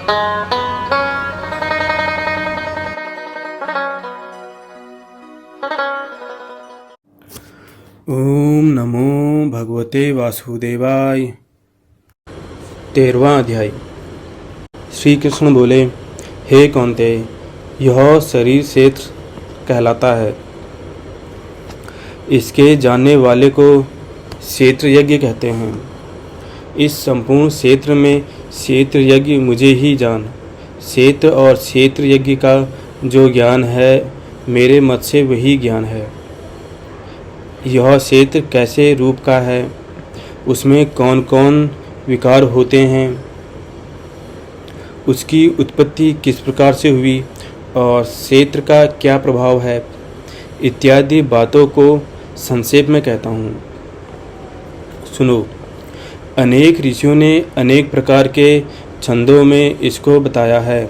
ओम नमो भगवते वासुदेवाय। 13वां अध्याय। श्री कृष्ण बोले, हे कौन्तेय, यह शरीर क्षेत्र कहलाता है। इसके जानने वाले को क्षेत्र यज्ञ कहते हैं। इस संपूर्ण क्षेत्र में क्षेत्र यज्ञ मुझे ही जान। क्षेत्र और क्षेत्र यज्ञ का जो ज्ञान है, मेरे मत से वही ज्ञान है। यह क्षेत्र कैसे रूप का है, उसमें कौन कौन विकार होते हैं, उसकी उत्पत्ति किस प्रकार से हुई और क्षेत्र का क्या प्रभाव है, इत्यादि बातों को संक्षेप में कहता हूँ। सुनो, अनेक ऋषियों ने अनेक प्रकार के छंदों में इसको बताया है।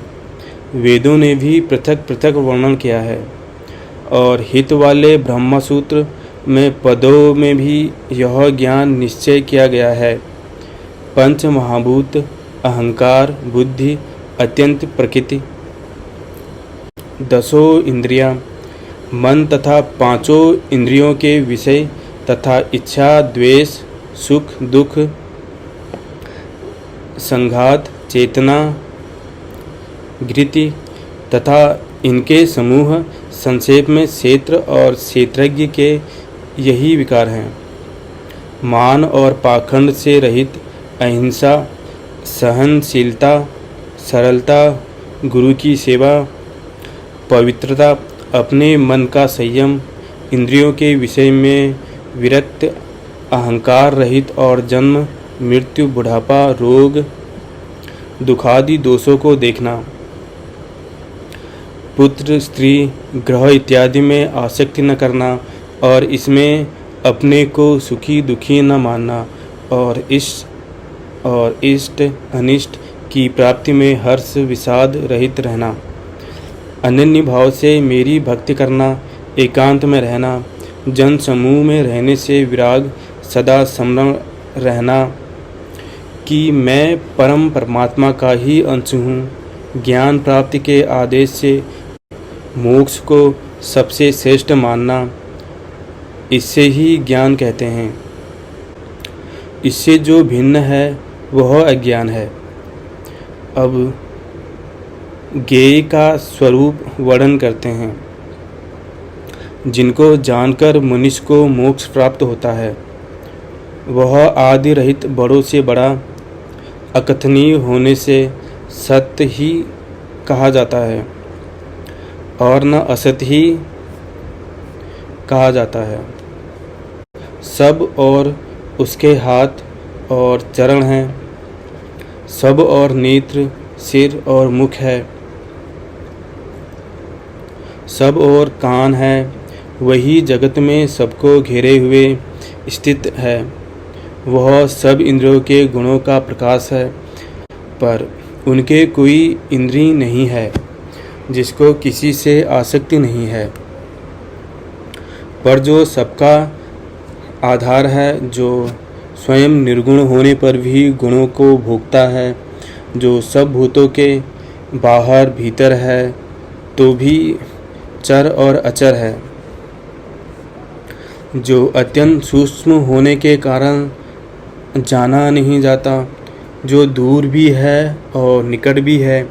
वेदों ने भी पृथक पृथक वर्णन किया है और हित वाले ब्रह्मसूत्र में पदों में भी यह ज्ञान निश्चय किया गया है। पंच महाभूत, अहंकार, बुद्धि, अत्यंत प्रकृति, 10 इंद्रियां, मन तथा 5 इंद्रियों के विषय तथा इच्छा, द्वेष, सुख, दुख, संघात, चेतना, गृति तथा इनके समूह, संक्षेप में क्षेत्र और क्षेत्रज्ञ के यही विकार हैं। मान और पाखंड से रहित अहिंसा, सहनशीलता, सरलता, गुरु की सेवा, पवित्रता, अपने मन का संयम, इंद्रियों के विषय में विरक्त, अहंकार रहित और जन्म, मृत्यु, बुढ़ापा, रोग, दुखादि दोषों को देखना, पुत्र, स्त्री, ग्रह इत्यादि में आसक्ति न करना और इसमें अपने को सुखी दुखी न मानना और इष्ट अनिष्ट की प्राप्ति में हर्ष विषाद रहित रहना, अनन्य भाव से मेरी भक्ति करना, एकांत में रहना, जन समूह में रहने से विराग, सदा स्मरण रहना कि मैं परम परमात्मा का ही अंश हूँ। ज्ञान प्राप्ति के आदेश से मोक्ष को सबसे श्रेष्ठ मानना, इससे ही ज्ञान कहते हैं। इससे जो भिन्न है वह अज्ञान है। अब ज्ञेय का स्वरूप वर्णन करते हैं। जिनको जानकर मनुष्य को मोक्ष प्राप्त होता है, वह आदि रहित बड़ों से बड़ा, अकथनीय होने से सत्य ही कहा जाता है और न असत ही कहा जाता है। सब और उसके हाथ और चरण हैं, सब और नेत्र, सिर और मुख है, सब और कान है, वही जगत में सबको घेरे हुए स्थित है। वह सब इंद्रियों के गुणों का प्रकाश है, पर उनके कोई इंद्रिय नहीं है, जिसको किसी से आसक्ति नहीं है, पर जो सबका आधार है, जो स्वयं निर्गुण होने पर भी गुणों को भोगता है, जो सब भूतों के बाहर भीतर है तो भी चर और अचर है, जो अत्यंत सूक्ष्म होने के कारण जाना नहीं जाता, जो दूर भी है और निकट भी है,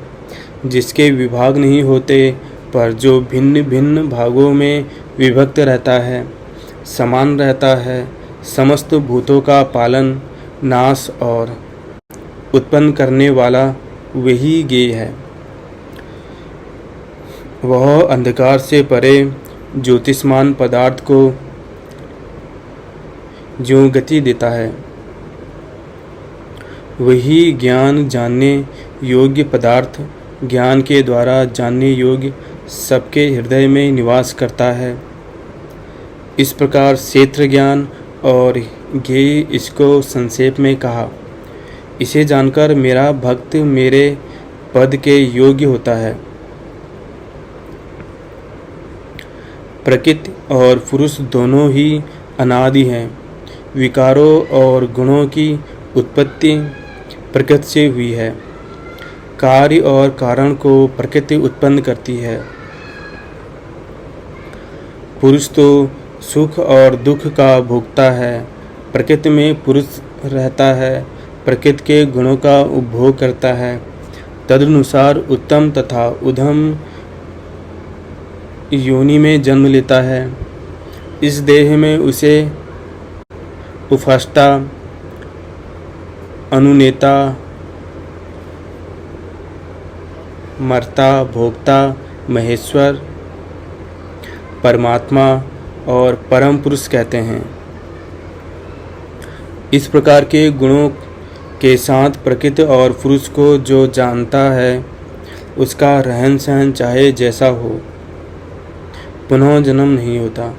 जिसके विभाग नहीं होते, पर जो भिन्न भिन्न भागों में विभक्त रहता है, समान रहता है, समस्त भूतों का पालन, नाश और उत्पन्न करने वाला वही ज्ञेय है। वह अंधकार से परे ज्योतिष्मान पदार्थ को जो गति देता है, वही ज्ञान जानने योग्य पदार्थ, ज्ञान के द्वारा जानने योग्य सबके हृदय में निवास करता है। इस प्रकार क्षेत्र ज्ञान और ज्ञेय इसको संक्षेप में कहा। इसे जानकर मेरा भक्त मेरे पद के योग्य होता है। प्रकृति और पुरुष दोनों ही अनादि हैं। विकारों और गुणों की उत्पत्ति प्रकृति से हुई है। कार्य और कारण को प्रकृति उत्पन्न करती है। पुरुष तो सुख और दुख का भोगता है। प्रकृति में पुरुष रहता है, प्रकृति के गुणों का उपभोग करता है, तदनुसार उत्तम तथा उधम योनि में जन्म लेता है। इस देह में उसे उपहष्टा, अनुनेता, मर्ता, भोक्ता, महेश्वर, परमात्मा और परम पुरुष कहते हैं। इस प्रकार के गुणों के साथ प्रकृति और पुरुष को जो जानता है, उसका रहन सहन चाहे जैसा हो, पुनः जन्म नहीं होता।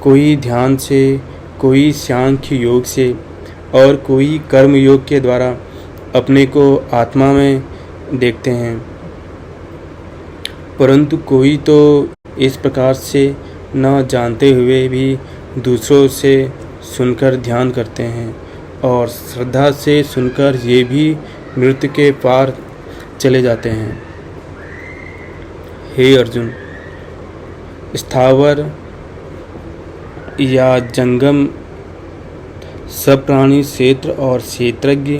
कोई ध्यान से, कोई सांख्य योग से और कोई कर्म योग के द्वारा अपने को आत्मा में देखते हैं, परंतु कोई तो इस प्रकार से न जानते हुए भी दूसरों से सुनकर ध्यान करते हैं और श्रद्धा से सुनकर ये भी मृत्यु के पार चले जाते हैं। हे अर्जुन, स्थावर या जंगम सब प्राणी क्षेत्र और क्षेत्रज्ञ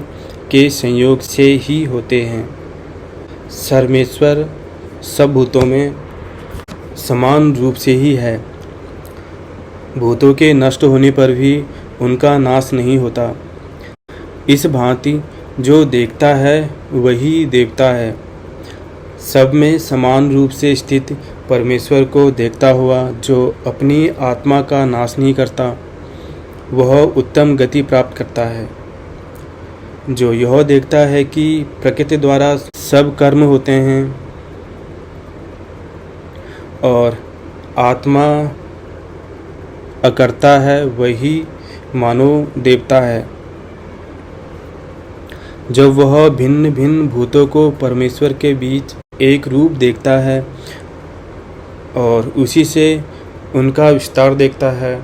के संयोग से ही होते हैं। सर्वेश्वर सब भूतों में समान रूप से ही है। भूतों के नष्ट होने पर भी उनका नाश नहीं होता। इस भांति जो देखता है वही देवता है। सब में समान रूप से स्थित परमेश्वर को देखता हुआ जो अपनी आत्मा का नाश नहीं करता, वह उत्तम गति प्राप्त करता है। जो यह देखता है कि प्रकृति द्वारा सब कर्म होते हैं और आत्मा अकर्ता है, वही मानव देवता है। जब वह भिन्न भिन्न भूतों को परमेश्वर के बीच एक रूप देखता है और उसी से उनका विस्तार देखता है,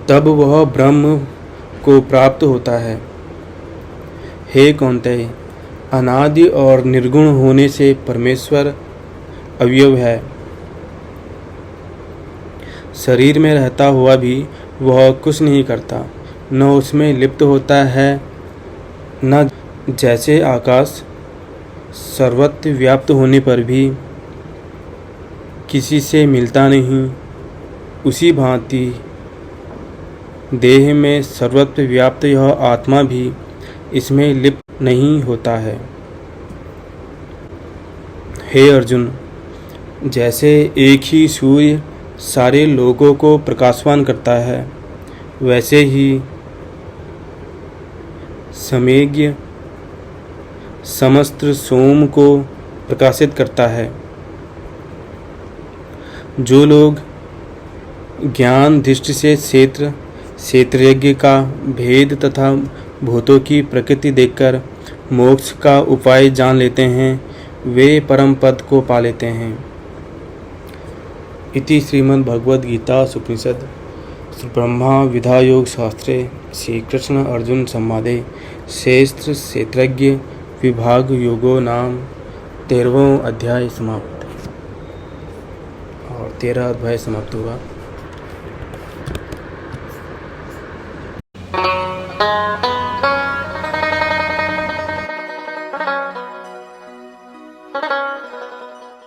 तब वह ब्रह्म को प्राप्त होता है। हे कौन्तेय, अनादि और निर्गुण होने से परमेश्वर अवयव है। शरीर में रहता हुआ भी वह कुछ नहीं करता, न उसमें लिप्त होता है, न जैसे आकाश सर्वत्र व्याप्त होने पर भी किसी से मिलता नहीं, उसी भांति देह में सर्वत्र व्याप्त यह आत्मा भी इसमें लिप्त नहीं होता है। हे अर्जुन, जैसे एक ही सूर्य सारे लोगों को प्रकाशवान करता है, वैसे ही समज्ञ समस्त सोम को प्रकाशित करता है। जो लोग ज्ञान दृष्टि से क्षेत्रज्ञ का भेद तथा भूतों की प्रकृति देखकर मोक्ष का उपाय जान लेते हैं, वे परम पद को पा लेते हैं। इति श्रीमद्भगवद्गीता उपनिषद ब्रह्मा विद्या योग शास्त्रे श्री कृष्ण अर्जुन संवादे क्षेत्र क्षेत्रज्ञ विभाग योगो नाम 13वां अध्याय समाप्त। और 13 अध्याय समाप्त हुआ।